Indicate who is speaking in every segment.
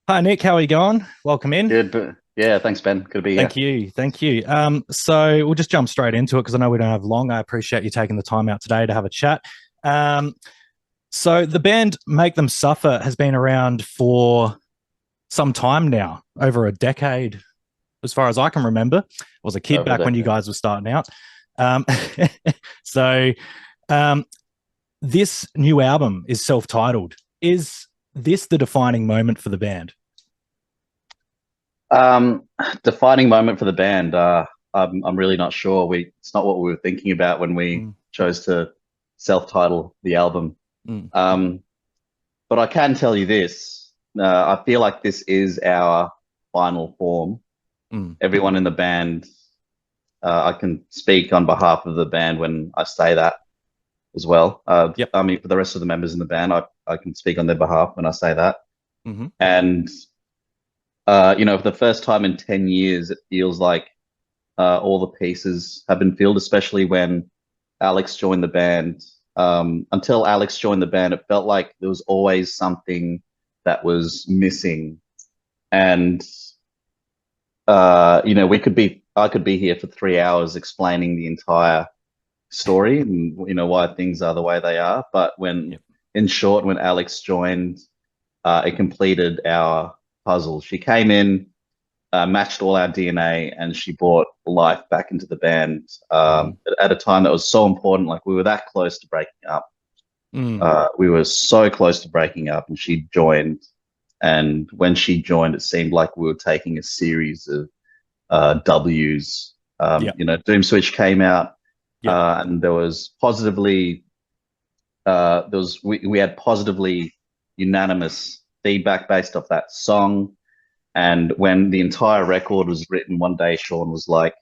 Speaker 1: Hi Nick, how are you going? Welcome in.
Speaker 2: Good, but yeah, thanks, Ben. Good to be here.
Speaker 1: Thank you, thank you. So we'll just jump straight into it because I know we don't have long. I appreciate you taking the time out today to have a chat. Um, so the band Make Them Suffer has been around for some time now, over a decade, as far as I can remember. I was a kid
Speaker 2: Over a
Speaker 1: back when you
Speaker 2: decade.
Speaker 1: guys were starting out. Um, so um, this new album is self-titled. Is this the defining moment for the band?
Speaker 2: Um, Defining moment for the band. I'm really not sure. It's not what we were thinking about when we
Speaker 1: Mm,
Speaker 2: chose to self-title the album.
Speaker 1: mm,
Speaker 2: Um, but I can tell you this. I feel like this is our final form.
Speaker 1: mm.
Speaker 2: Everyone in the band, I can speak on behalf of the band when I say that as well.
Speaker 1: Yep.
Speaker 2: I mean, for the rest of the members in the band, I can speak on their behalf when I say that.
Speaker 1: Mm-hmm.
Speaker 2: And for the first time in 10 years, it feels like all the pieces have been filled, especially when Alex joined the band. Until Alex joined the band, it felt like there was always something that was missing. And, I could be here for 3 hours explaining the entire story and, why things are the way they are. But
Speaker 1: Yep.
Speaker 2: in short, when Alex joined, it completed our puzzle. She came in, matched all our DNA, and she brought life back into the band
Speaker 1: Mm.
Speaker 2: at a time that was so important. Like we were that close to breaking up.
Speaker 1: Mm.
Speaker 2: We were so close to breaking up, and she joined. And when she joined, it seemed like we were taking a series of W's.
Speaker 1: Yep.
Speaker 2: Doom Switch came out,
Speaker 1: Yep.
Speaker 2: and we had positively unanimous feedback based off that song. And when the entire record was written, one day Sean was like,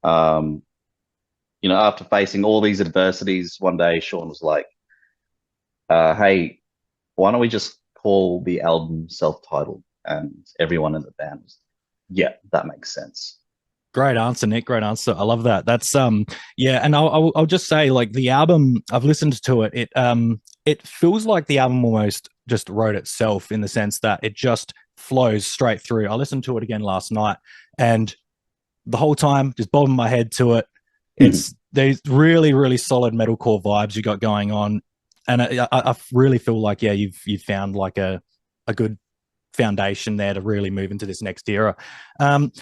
Speaker 2: um, after facing all these adversities, one day Sean was like, "Hey, why don't we just call the album self-titled?" And everyone in the band was, "Yeah, that makes sense."
Speaker 1: Great answer, Nick. Great answer. I love that. That's yeah, and I'll just say like the album, I've listened to it. It feels like the album almost just wrote itself in the sense that it just flows straight through. I listened to it again last night and the whole time just bobbing my head to it. It's these really, really solid metalcore vibes you got going on. And I really feel like, yeah, you've found like a good foundation there to really move into this next era. Um,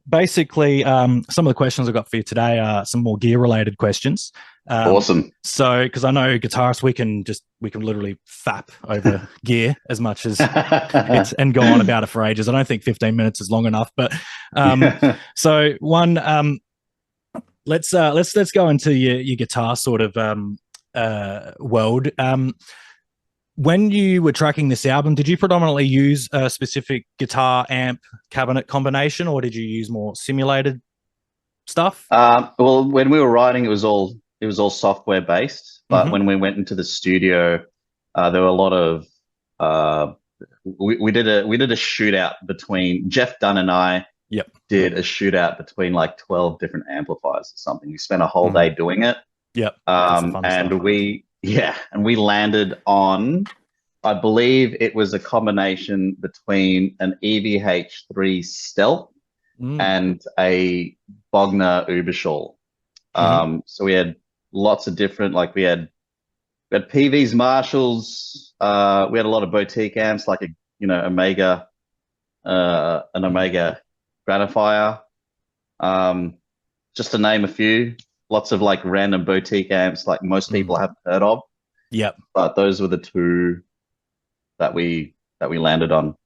Speaker 1: Basically, some of the questions I've got for you today are some more gear related questions.
Speaker 2: Awesome.
Speaker 1: So, because I know guitarists, we can literally fap over gear as much as it's and go on about it for ages. I don't think 15 minutes is long enough, but so one, let's go into your guitar sort of world. When you were tracking this album, did you predominantly use a specific guitar amp cabinet combination, or did you use more simulated stuff?
Speaker 2: Well, when we were writing, it was all software based. But
Speaker 1: Mm-hmm.
Speaker 2: when we went into the studio, there were a lot of uh, we did a shootout between Jeff Dunn and I
Speaker 1: Yep.
Speaker 2: did a shootout between like 12 different amplifiers or something. We spent a whole
Speaker 1: Mm.
Speaker 2: day doing it.
Speaker 1: Yep. That's the fun stuff.
Speaker 2: And we landed on, I believe it was a combination between an EVH3 Stealth
Speaker 1: Mm.
Speaker 2: and a Bogner Uberschall.
Speaker 1: Mm-hmm.
Speaker 2: So we had lots of different, like we had PVs, Marshalls, we had a lot of boutique amps like Omega, an
Speaker 1: Mm.
Speaker 2: Omega Gratifier, um, just to name a few. Lots of like random boutique amps, like most people
Speaker 1: Mm.
Speaker 2: haven't heard of,
Speaker 1: Yep.
Speaker 2: but those were the two that we landed on.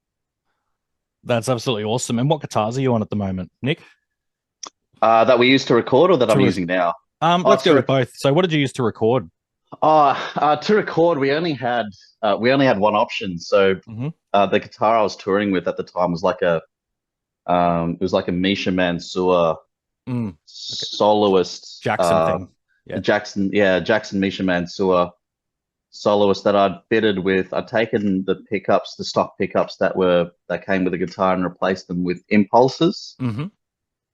Speaker 1: That's absolutely awesome. And what guitars are you on at the moment, Nick?
Speaker 2: That we used to record or that I'm
Speaker 1: To
Speaker 2: using now. Oh,
Speaker 1: let's go with both. So, what did you use to record?
Speaker 2: to record, we only had one option. So
Speaker 1: Mm-hmm.
Speaker 2: the guitar I was touring with at the time was like a Misha Mansour
Speaker 1: Mm. Okay.
Speaker 2: soloist,
Speaker 1: Jackson thing. Yeah.
Speaker 2: Jackson Misha Mansour soloist that I'd fitted with. I'd taken the stock pickups that came with the guitar and replaced them with impulses,
Speaker 1: Mm-hmm.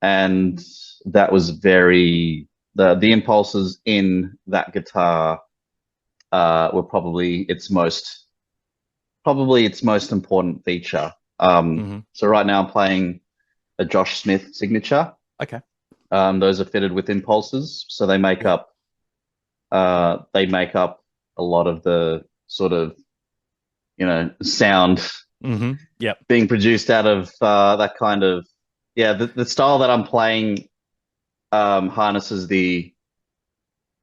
Speaker 2: and that was the impulses in that guitar were probably its most probably its most important feature. So right now I'm playing a Josh Smith signature.
Speaker 1: Okay.
Speaker 2: Those are fitted with impulses, so they make up a lot of the sort of sound
Speaker 1: Yep.
Speaker 2: being produced out of that kind of the style that I'm playing harnesses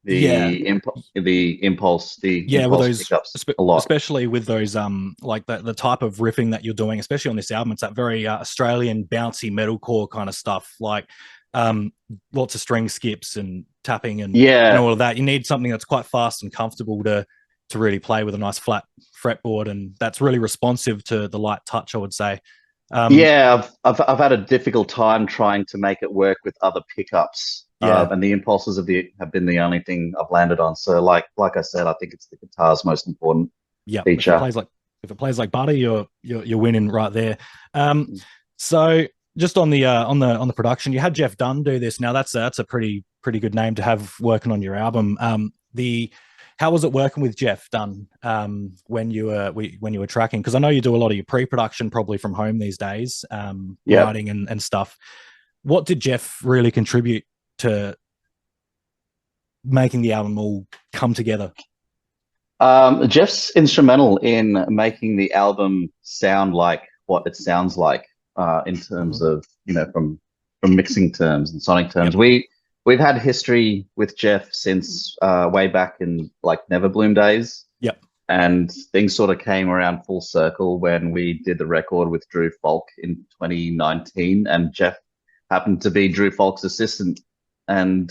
Speaker 1: Yeah.
Speaker 2: the impulse, the
Speaker 1: Yeah, with
Speaker 2: impulse
Speaker 1: those,
Speaker 2: pickups a lot.
Speaker 1: especially with those, like the type of riffing that you're doing, especially on this album, it's that very Australian bouncy metalcore kind of stuff, like lots of string skips and tapping and
Speaker 2: Yeah,
Speaker 1: all of that. You need something that's quite fast and comfortable to really play with a nice flat fretboard, and that's really responsive to the light touch, I would say.
Speaker 2: yeah. I've had a difficult time trying to make it work with other pickups,
Speaker 1: Yeah,
Speaker 2: and the impulses have been the only thing I've landed on. So, like I said, I think it's the guitar's most important
Speaker 1: yeah.
Speaker 2: feature.
Speaker 1: If it plays like butter, you're winning right there. So just on the production, you had Jeff Dunn do this. Now that's a pretty good name to have working on your album. How was it working with Jeff Dunn when you were tracking? Because I know you do a lot of your pre-production probably from home these days, writing and stuff. What did Jeff really contribute to making the album all come together?
Speaker 2: Jeff's instrumental in making the album sound like what it sounds like, in terms of from mixing terms and sonic terms.
Speaker 1: Yep.
Speaker 2: We've had history with Jeff since way back in like Neverbloom days.
Speaker 1: Yep.
Speaker 2: And things sort of came around full circle when we did the record with Drew Falk in 2019, and Jeff happened to be Drew Falk's assistant, and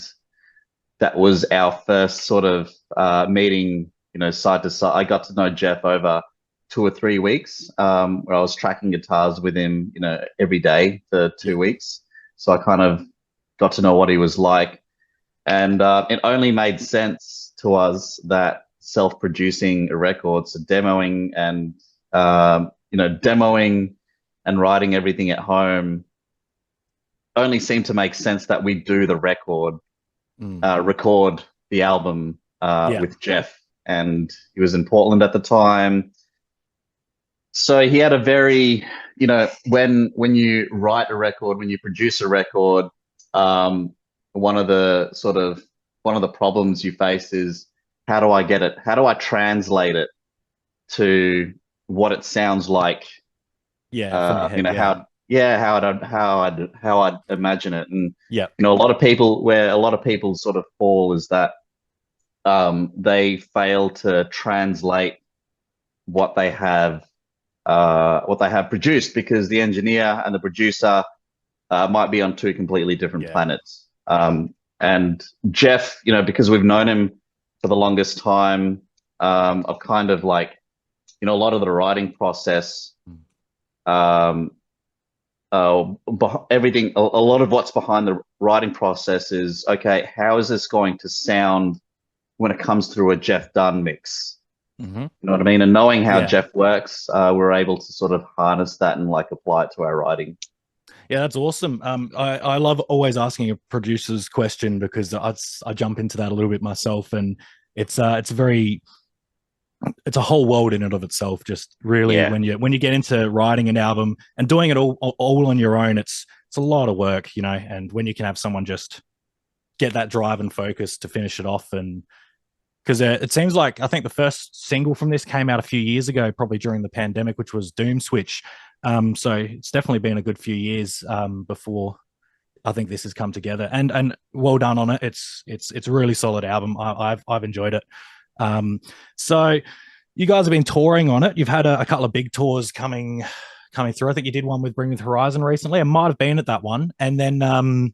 Speaker 2: that was our first sort of meeting, side to side. I got to know Jeff over 2 or 3 weeks, where I was tracking guitars with him, every day for 2 weeks. So I kind of got to know what he was like, and it only made sense to us that self-producing a record, so demoing and writing everything at home, only seemed to make sense that we do the record the album with Jeff. And he was in Portland at the time. So he had a very, when you write a record, when you produce a record, one of the problems you face is, how do I get it? How do I translate it to what it sounds like?
Speaker 1: From your head,
Speaker 2: how I'd imagine it. And
Speaker 1: yeah.
Speaker 2: a lot of people sort of fall is that they fail to translate what they have produced, because the engineer and the producer might be on two completely different planets. And Jeff, because we've known him for the longest time, I've kind of like, a lot of the writing process, everything, a lot of what's behind the writing process is, okay, how is this going to sound when it comes through a Jeff Dunn mix? You know what I mean? And knowing how Jeff works, we're able to sort of harness that and like apply it to our writing.
Speaker 1: Yeah, that's awesome. I love always asking a producer's question, because I jump into that a little bit myself, and it's a whole world in and of itself. Just really, when you get into writing an album and doing it all on your own, it's a lot of work, and when you can have someone just get that drive and focus to finish it off. And because it seems like, I think the first single from this came out a few years ago, probably during the pandemic, which was Doom Switch. So it's definitely been a good few years before I think this has come together, and well done on it. It's a really solid album. I've enjoyed it. So you guys have been touring on it. You've had a couple of big tours coming through. I think you did one with Bring Me the Horizon recently. I might have been at that one, and then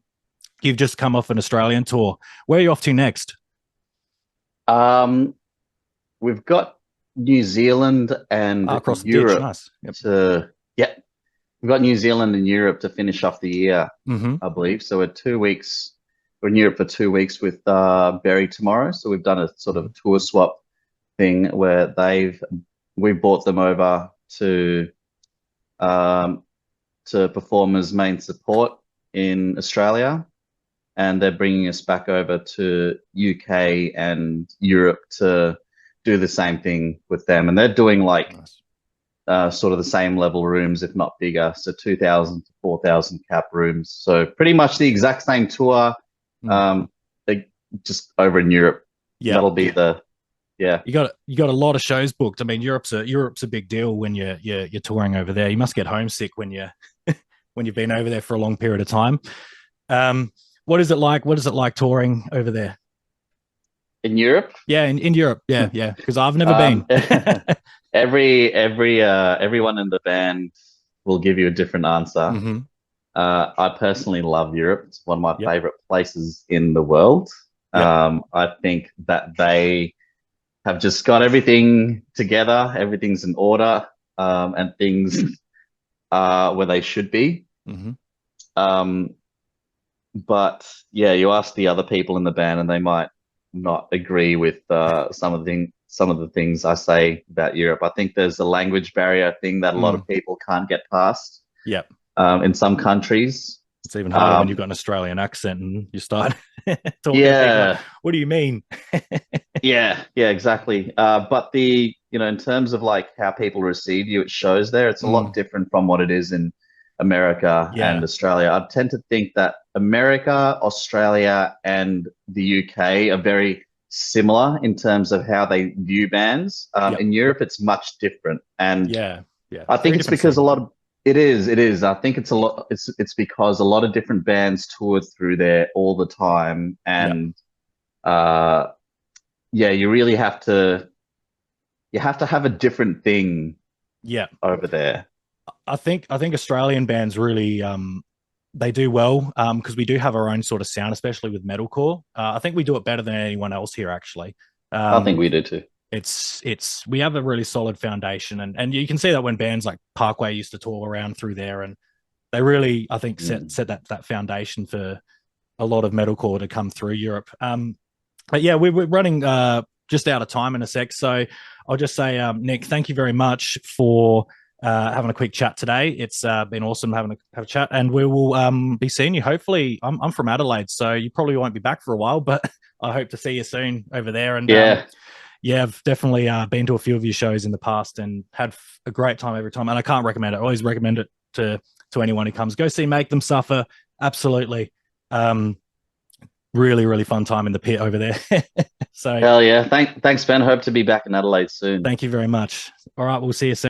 Speaker 1: you've just come off an Australian tour. Where are you off to next?
Speaker 2: We've got New Zealand and
Speaker 1: across
Speaker 2: Europe.
Speaker 1: Nice. Yep.
Speaker 2: We've got New Zealand and Europe to finish off the year, I believe. So we're 2 weeks. We're in Europe for 2 weeks with Berry tomorrow. So we've done a sort of a tour swap thing where we've brought them over to perform as main support in Australia, and they're bringing us back over to UK and Europe to do the same thing with them. And they're doing like sort of the same level rooms, if not bigger. So 2,000 to 4,000 cap rooms. So pretty much the exact same tour, just over in Europe.
Speaker 1: Yeah,
Speaker 2: that'll be the
Speaker 1: You got a lot of shows booked. I mean, Europe's a big deal when you're touring over there. You must get homesick when you've been over there for a long period of time. What is it like? What is it like touring over there?
Speaker 2: in Europe.
Speaker 1: Yeah, in Europe. Yeah, yeah. Because I've never been.
Speaker 2: Everyone in the band will give you a different answer.
Speaker 1: Mm-hmm.
Speaker 2: I personally love Europe. It's one of my
Speaker 1: Yep.
Speaker 2: favorite places in the world.
Speaker 1: Yep.
Speaker 2: I think that they have just got everything together. Everything's in order, and things are where they should be.
Speaker 1: Mm-hmm.
Speaker 2: Um, but yeah, you ask the other people in the band, and they might not agree with some of the things I say about Europe. I think there's a language barrier thing that a lot of people can't get past.
Speaker 1: Yep.
Speaker 2: In some countries,
Speaker 1: It's even harder when you've got an Australian accent and you start talking.
Speaker 2: yeah,
Speaker 1: Like, what do you mean?
Speaker 2: yeah, exactly. But in terms of like how people receive you, it shows there. It's a lot different from what it is in America and Australia. I tend to think that America, Australia, and the UK are very similar in terms of how they view bands. In Europe, it's much different, and I think it's because it is. I think it's a lot. It's because a lot of different bands toured through there all the time, and you really have to have a different thing. Over there.
Speaker 1: I think Australian bands really they do well because we do have our own sort of sound, especially with metalcore. I think we do it better than anyone else here, actually.
Speaker 2: I think we do too.
Speaker 1: We have a really solid foundation, and you can see that when bands like Parkway used to tour around through there, and they really, I think, set that foundation for a lot of metalcore to come through Europe. But yeah, we're running just out of time in a sec, so I'll just say, Nick, thank you very much for having a quick chat today. It's been awesome have a chat, and we will be seeing you. Hopefully, I'm from Adelaide, so you probably won't be back for a while, but I hope to see you soon over there. And I've definitely been to a few of your shows in the past and had a great time every time. And I can't recommend it. I always recommend it to anyone who comes. Go see Make Them Suffer. Absolutely. Really, really fun time in the pit over there. So
Speaker 2: hell yeah. Thanks, Ben. Hope to be back in Adelaide soon.
Speaker 1: Thank you very much. All right, we'll see you soon.